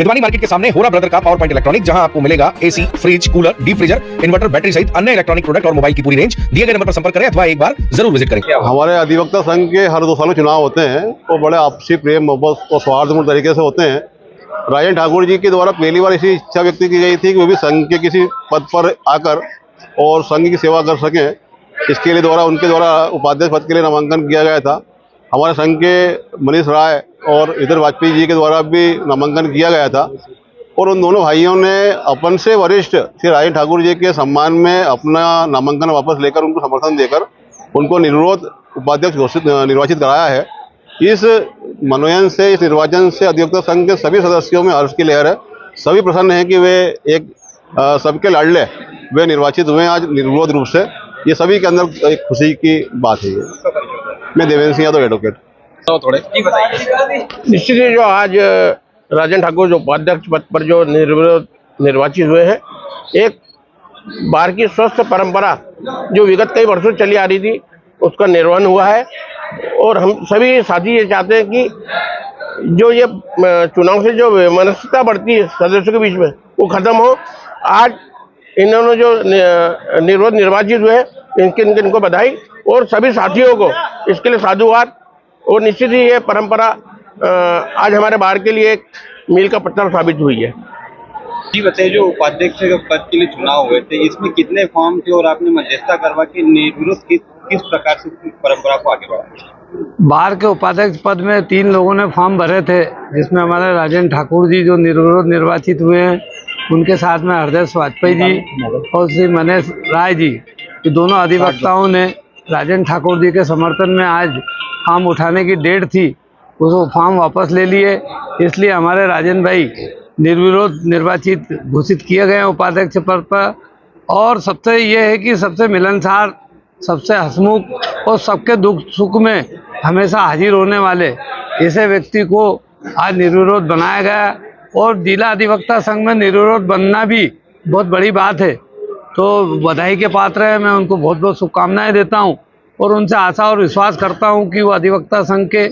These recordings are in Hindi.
केदवानी मार्केट के सामने होरा ब्रदर का पावर पॉइंट इलेक्ट्रॉनिक, जहां आपको मिलेगा AC, fridge, cooler, deep freezer, inverter, battery सहित अन्य इलेक्ट्रॉनिक प्रोडक्ट और मोबाइल की पूरी रेंज। दिए गए नंबर पर संपर्क करें अथवा एक बार जरूर विजिट करें। हमारे अधिवक्ता संघ के हर 2 सालों चुनाव होते हैं तो बड़े आपसी प्रेम मोहब्बत और सौहार्दपूर्ण तरीके से होते हैं। राजन ठाकुर जी के द्वारा पहली बार ऐसी इच्छा व्यक्त की गई थी कि वो भी संघ के किसी पद पर आकर और संघ की सेवा कर सकें। इसके लिए उनके द्वारा उपाध्यक्ष पद के लिए नामांकन किया गया था। हमारे संघ के मनीष राय और इधर वाजपेयी जी के द्वारा भी नामांकन किया गया था और उन दोनों भाइयों ने अपन से वरिष्ठ श्री राजन ठाकुर जी के सम्मान में अपना नामांकन वापस लेकर उनको समर्थन देकर उनको निर्विरोध उपाध्यक्ष निर्वाचित कराया है। इस मनोनयन से, इस निर्वाचन से अधिवक्ता संघ के सभी सदस्यों में हर्ष की लहर है। सभी प्रसन्न हैं कि वे एक सबके लाडले वे निर्वाचित हुए आज निर्विरोध रूप से। ये सभी के अंदर एक खुशी की बात है। मैं देवेंद्र सिंह यादव एडवोकेट। थोड़े निश्चित ही जो आज राजन ठाकुर जो उपाध्यक्ष पद पर जो निर्विरोध निर्वाचित हुए हैं, एक बार की स्वस्थ परंपरा जो विगत कई वर्षों चली आ रही थी उसका निर्वहन हुआ है और हम सभी साथी ये चाहते हैं कि जो ये चुनाव से जो वैमनस्यता बढ़ती है सदस्यों के बीच में वो खत्म हो। आज इन्होंने जो निर्विरोध निर्वाचित हुए इनको बधाई और सभी साथियों को इसके लिए साधुवाद। और निश्चित ही ये परंपरा आज हमारे बार के लिए एक मील का पत्थर साबित हुई है। जी बताइए, जो उपाध्यक्ष पद के लिए चुनाव हुए थे इसमें कितने फॉर्म थे और आपने मध्यस्थता करवा के निर्विरोध किस प्रकार से परंपरा को आगे बढ़ाया? बार के उपाध्यक्ष पद में 3 लोगों ने फॉर्म भरे थे, जिसमें हमारे राजन ठाकुर जी जो निर्विरोध निर्वाचित हुए हैं, उनके साथ में हृदय वाजपेयी जी और श्री मनीष राय जी, ये दोनों अधिवक्ताओं ने राजन ठाकुर जी के समर्थन में आज फॉर्म उठाने की डेट थी, वो फॉर्म वापस ले लिए। इसलिए हमारे राजन भाई निर्विरोध निर्वाचित घोषित किए गए उपाध्यक्ष पद पर। और सबसे ये है कि सबसे मिलनसार, सबसे हंसमुख और सबके दुख सुख में हमेशा हाजिर होने वाले ऐसे व्यक्ति को आज निर्विरोध बनाया गया। और जिला अधिवक्ता संघ में निर्विरोध बनना भी बहुत बड़ी बात है, तो बधाई के पात्र है। मैं उनको बहुत बहुत शुभकामनाएं देता हूं और उनसे आशा और विश्वास करता हूं कि वो अधिवक्ता संघ के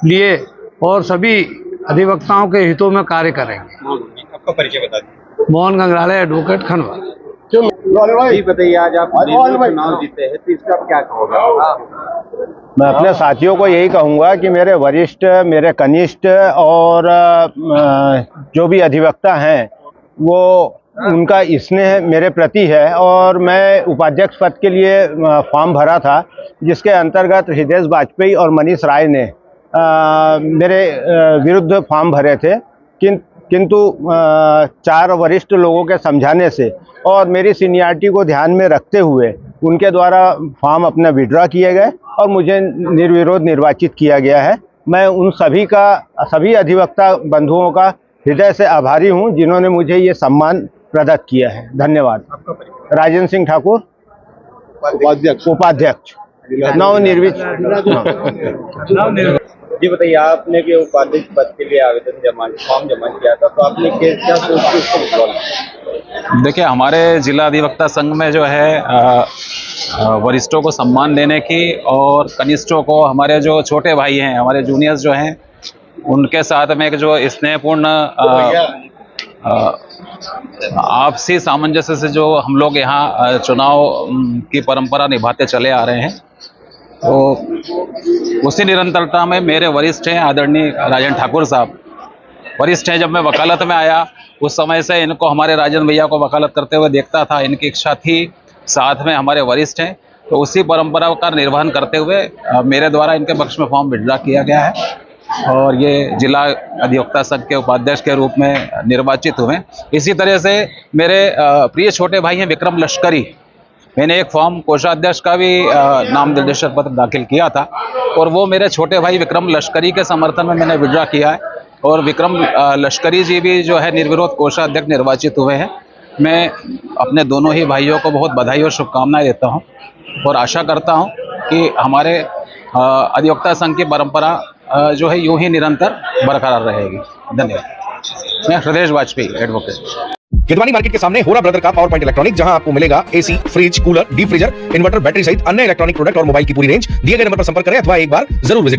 लिए और सभी अधिवक्ताओं के हितों में कार्य करेंगे। आपका परिचय बता दीजिए। मोहन गंगराले, एडवोकेट, खंडवा। जी बताइए, आज आप चुनाव जीते हैं तो इसका क्या कहोगे? मैं अपने साथियों को यही कहूँगा कि मेरे वरिष्ठ, मेरे कनिष्ठ और जो भी अधिवक्ता हैं वो उनका स्नेह मेरे प्रति है। और मैं उपाध्यक्ष पद के लिए फॉर्म भरा था, जिसके अंतर्गत हृदय वाजपेयी और मनीष राय ने मेरे विरुद्ध फॉर्म भरे थे, किंतु 4 वरिष्ठ लोगों के समझाने से और मेरी सीनियरिटी को ध्यान में रखते हुए उनके द्वारा फॉर्म अपना विड्रॉ किए गए और मुझे निर्विरोध निर्वाचित किया गया है। मैं उन सभी अधिवक्ता बंधुओं का हृदय से आभारी हूं जिन्होंने मुझे ये सम्मान प्रदत्त किया है। धन्यवाद। राजन सिंह ठाकुर, उपाध्यक्ष नवनिर्वाचित। जी बताइए, आपने के उपाध्यक्ष पद के लिए फॉर्म जमा किया था तो आपने क्या सोच के उसको विड्रॉ किया? देखिए, हमारे जिला अधिवक्ता संघ में जो है वरिष्ठों को सम्मान देने की और कनिष्ठों को, हमारे जो छोटे भाई हैं, हमारे जूनियर्स जो हैं, उनके साथ में एक जो स्नेहपूर्ण आपसी सामंजस्य से जो हम लोग यहाँ चुनाव की परंपरा निभाते चले आ रहे हैं, तो उसी निरंतरता में मेरे वरिष्ठ हैं आदरणीय राजन ठाकुर साहब वरिष्ठ हैं। जब मैं वकालत में आया उस समय से इनको, हमारे राजन भैया को वकालत करते हुए देखता था, इनकी इच्छा थी, साथ में हमारे वरिष्ठ हैं, तो उसी परंपरा का निर्वहन करते हुए मेरे द्वारा इनके पक्ष में फॉर्म विड्रॉ किया गया है और ये जिला अधिवक्ता संघ के उपाध्यक्ष के रूप में निर्वाचित हुए। इसी तरह से मेरे प्रिय छोटे भाई हैं विक्रम लश्करी, मैंने एक फॉर्म कोषाध्यक्ष का भी नाम निर्देशक पत्र दाखिल किया था और वो मेरे छोटे भाई विक्रम लश्करी के समर्थन में मैंने विड्रॉ किया है और विक्रम लश्करी जी भी जो है निर्विरोध कोषाध्यक्ष निर्वाचित हुए हैं। मैं अपने दोनों ही भाइयों को बहुत बधाई और शुभकामनाएं देता हूं और आशा करता हूं कि हमारे अधिवक्ता संघ की परंपरा जो है यूं ही निरंतर बरकरार रहेगी। धन्यवाद। मैं हृदय वाजपेयी, एडवोकेट। केदवानी मार्केट के सामने होरा ब्रदर का पावर पॉइंट इलेक्ट्रॉनिक, जहां आपको मिलेगा AC, fridge, cooler, deep freezer, inverter, battery सहित अन्य इलेक्ट्रॉनिक प्रोडक्ट और मोबाइल की पूरी रेंज। दिए गए नंबर पर संपर्क करें अथवा एक बार जरूर विजिट करें।